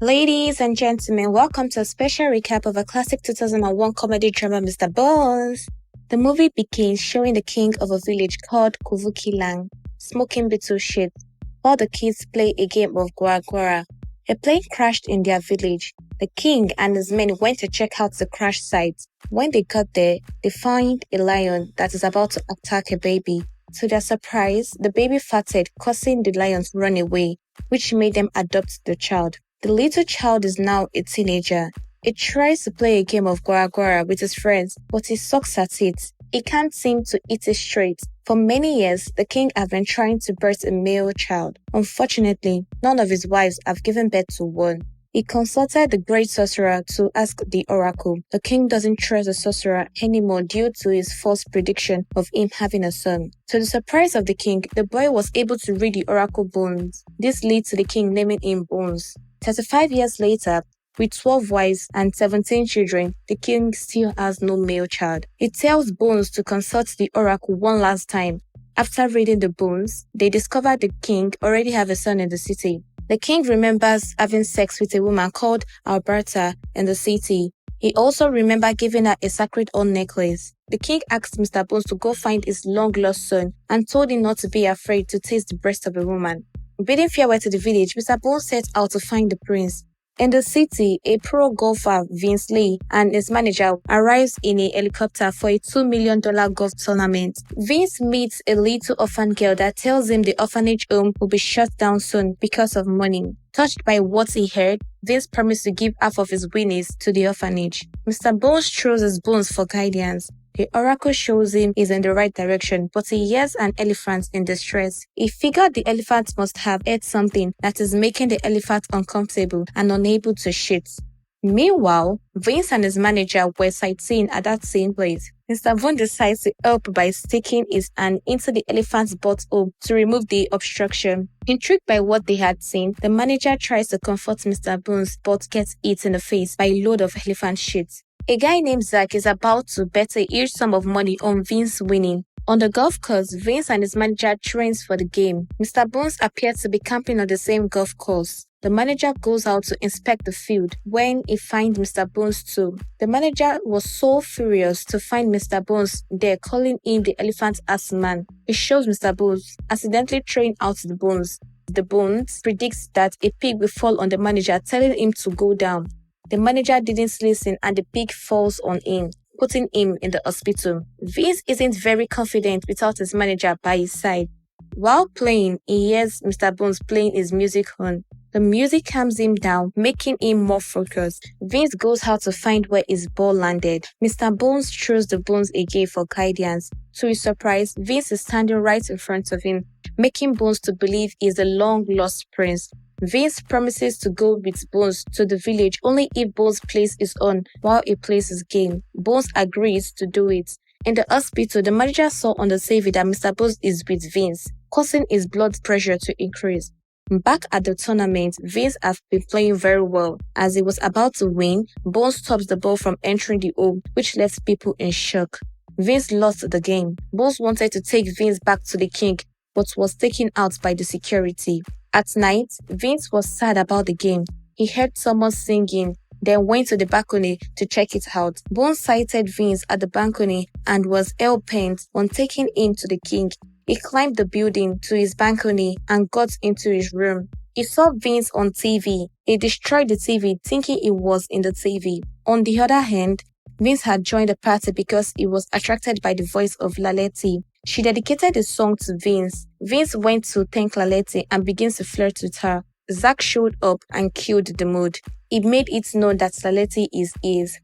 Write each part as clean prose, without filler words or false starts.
Ladies and gentlemen, welcome to a special recap of a classic 2001 comedy drama, Mr. Bones. The movie begins showing the king of a village called Kuvukiland smoking betel shit while the kids play a game of guara. A plane crashed in their village. The king and his men went to check out the crash site. When they got there, they find a lion that is about to attack a baby. To their surprise, the baby farted, causing the lion to run away, which made them adopt the child. The little child is now a teenager. He tries to play a game of guara with his friends, but he sucks at it. He can't seem to eat it straight. For many years, the king has been trying to birth a male child. Unfortunately, none of his wives have given birth to one. He consulted the great sorcerer to ask the oracle. The king doesn't trust the sorcerer anymore due to his false prediction of him having a son. To the surprise of the king, the boy was able to read the oracle bones. This leads to the king naming him Bones. 35 years later, with 12 wives and 17 children, the king still has no male child. He tells Bones to consult the oracle one last time. After reading the bones, they discover the king already have a son in the city. The king remembers having sex with a woman called Alberta in the city. He also remembers giving her a sacred horn necklace. The king asked Mr. Bones to go find his long-lost son and told him not to be afraid to taste the breast of a woman. Bidding farewell to the village, Mr. Bones set out to find the prince. In the city, a pro golfer, Vince Lee, and his manager arrives in a helicopter for a $2 million golf tournament. Vince meets a little orphan girl that tells him the orphanage home will be shut down soon because of money. Touched by what he heard, Vince promised to give half of his winnings to the orphanage. Mr. Bones throws his bones for guidance. The oracle shows him he's in the right direction, but he hears an elephant in distress. He figured the elephant must have ate something that is making the elephant uncomfortable and unable to shit. Meanwhile, Vince and his manager were sightseeing at that same place. Mr. Von decides to help by sticking his hand into the elephant's butthole to remove the obstruction. Intrigued by what they had seen, the manager tries to comfort Mr. Bones but gets hit in the face by a load of elephant shit. A guy named Zach is about to bet a huge sum of money on Vince winning. On the golf course, Vince and his manager trains for the game. Mr. Bones appears to be camping on the same golf course. The manager goes out to inspect the field when he finds Mr. Bones too. The manager was so furious to find Mr. Bones there, calling him the elephant ass man. He shows Mr. Bones accidentally throwing out the bones. The Bones predicts that a pig will fall on the manager, telling him to go down. The manager didn't listen and the pig falls on him, putting him in the hospital. Vince isn't very confident without his manager by his side. While playing, he hears Mr. Bones playing his music on. The music calms him down, making him more focused. Vince goes out to find where his ball landed. Mr. Bones throws the bones again for guidance. To his surprise, Vince is standing right in front of him, making Bones to believe he is the long-lost prince. Vince promises to go with Bones to the village only if Bones plays his own while he plays his game. Bones agrees to do it. In the hospital, the manager saw on the TV that Mr. Bones is with Vince, causing his blood pressure to increase. Back at the tournament, Vince has been playing very well. As he was about to win, Bones stops the ball from entering the hole, which left people in shock. Vince lost the game. Bones wanted to take Vince back to the king, but was taken out by the security. At night, Vince was sad about the game. He heard someone singing, then went to the balcony to check it out. Bones sighted Vince at the balcony and was hell-bent on taking him to the king. He climbed the building to his balcony and got into his room. He saw Vince on TV. He destroyed the TV, thinking he was in the TV. On the other hand, Vince had joined the party because he was attracted by the voice of Laletti. She dedicated the song to Vince. Vince went to thank Laletti and begins to flirt with her. Zach showed up and killed the mood. He made it known that Laletti is his.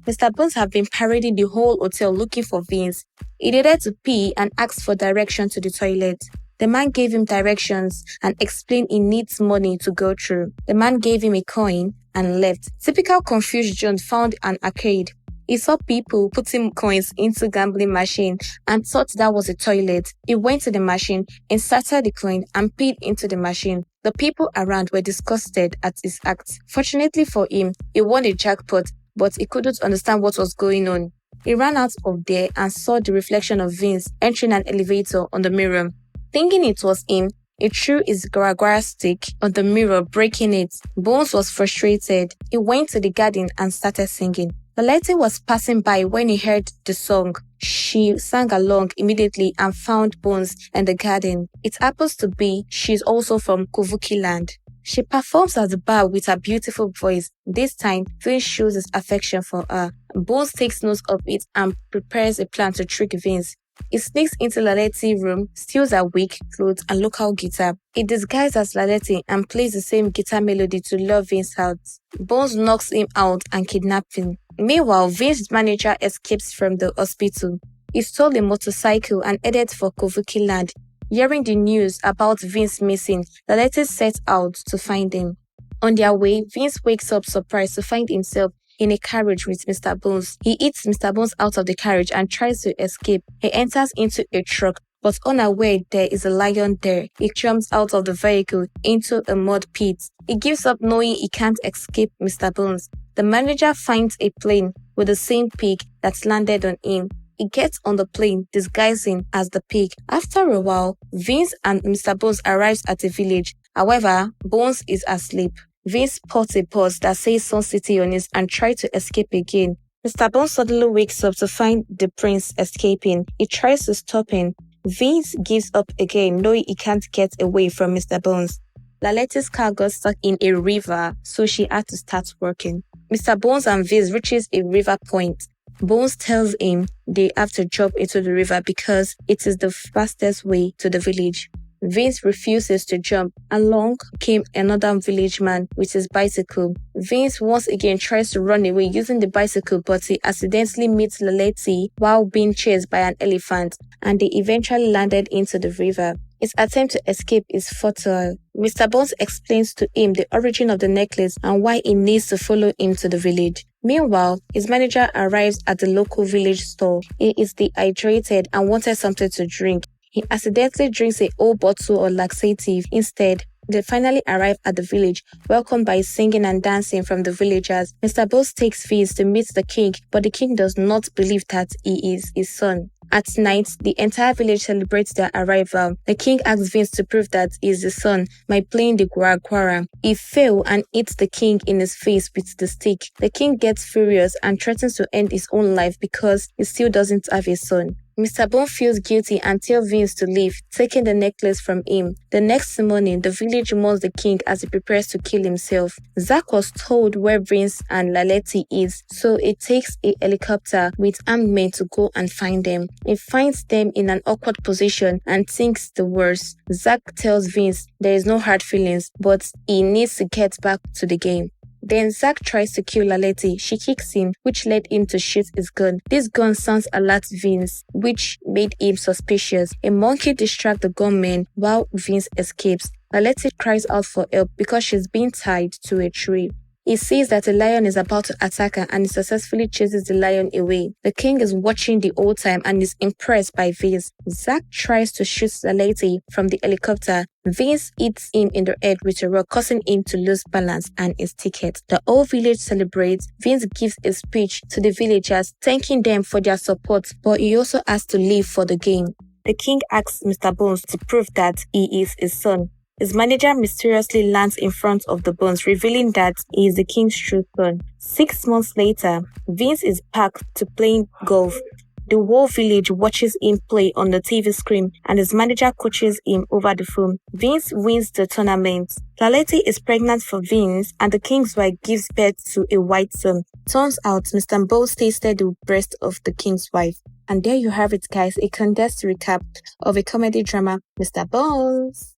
Mr. Bones had been parading the whole hotel looking for Vince. He needed to pee and asked for direction to the toilet. The man gave him directions and explained he needs money to go through. The man gave him a coin and left. Typical confused John found an arcade. He saw people putting coins into gambling machine and thought that was a toilet. He went to the machine, inserted the coin and peed into the machine. The people around were disgusted at his act. Fortunately for him, he won a jackpot, but he couldn't understand what was going on. He ran out of there and saw the reflection of Vince entering an elevator on the mirror. Thinking it was him, He threw his guagua stick on the mirror, breaking it. Bones was frustrated. He went to the garden and started singing. Laleti was passing by when he heard the song. She sang along immediately and found Bones in the garden. It happens to be she's also from Kuvukiland. She performs at the bar with her beautiful voice. This time, Vince shows his affection for her. Bones takes note of it and prepares a plan to trick Vince. He sneaks into Laleti's room, steals her wig, clothes, and local guitar. He disguises as Laleti and plays the same guitar melody to lure Vince out. Bones knocks him out and kidnaps him. Meanwhile, Vince's manager escapes from the hospital. He stole a motorcycle and headed for Kuvukiland. Hearing the news about Vince missing, Laleti sets out to find him. On their way, Vince wakes up surprised to find himself in a carriage with Mr. Bones. He eats Mr. Bones out of the carriage and tries to escape. He enters into a truck, but unaware there is a lion there. He jumps out of the vehicle into a mud pit. He gives up knowing he can't escape Mr. Bones. The manager finds a plane with the same pig that landed on him. He gets on the plane, disguising as the pig. After a while, Vince and Mr. Bones arrives at the village. However, Bones is asleep. Vince spots a purse that says Sun City on it and tries to escape again. Mr. Bones suddenly wakes up to find the prince escaping. He tries to stop him. Vince gives up again, knowing he can't get away from Mr. Bones. Laleti's car got stuck in a river, so she had to start working. Mr. Bones and Vince reaches a river point. Bones tells him they have to jump into the river because it is the fastest way to the village. Vince refuses to jump. Along came another village man with his bicycle. Vince once again tries to run away using the bicycle, but he accidentally meets Laleti while being chased by an elephant, and they eventually landed into the river. His attempt to escape is futile. Mr. Bones explains to him the origin of the necklace and why he needs to follow him to the village. Meanwhile, his manager arrives at the local village store. He is dehydrated and wanted something to drink. He accidentally drinks a whole bottle of laxative instead. They finally arrive at the village, welcomed by singing and dancing from the villagers. Mr. Bones takes Vince to meet the king, but the king does not believe that he is his son. At night, the entire village celebrates their arrival. The king asks Vince to prove that he is his son by playing the guaraguara. He fails and hits the king in his face with the stick. The king gets furious and threatens to end his own life because he still doesn't have a son. Mr. Bones feels guilty and tells Vince to leave, taking the necklace from him. The next morning, the village mourns the king as he prepares to kill himself. Zack was told where Vince and Laleti is, so he takes a helicopter with armed men to go and find them. He finds them in an awkward position and thinks the worst. Zack tells Vince there is no hard feelings, but he needs to get back to the game. Then Zack tries to kill Laleti. She kicks him, which led him to shoot his gun. This gun sounds alert Vince, which made him suspicious. A monkey distracts the gunman while Vince escapes. Laleti cries out for help because she's being tied to a tree. He sees that a lion is about to attack her and he successfully chases the lion away. The king is watching the whole time and is impressed by Vince. Zack tries to shoot Laleti from the helicopter. Vince hits him in the head with a rock, causing him to lose balance and his ticket. The whole village celebrates. Vince gives a speech to the villagers, thanking them for their support, but he also has to leave for the game. The king asks Mr. Bones to prove that he is his son. His manager mysteriously lands in front of the Bones, revealing that he is the king's true son. 6 months later, Vince is back to playing golf. The whole village watches him play on the TV screen and his manager coaches him over the phone. Vince wins the tournament. Laleti is pregnant for Vince and the king's wife gives birth to a white son. Turns out Mr. Bones tasted the breast of the king's wife. And there you have it, guys, a condensed recap of a comedy drama, Mr. Bones.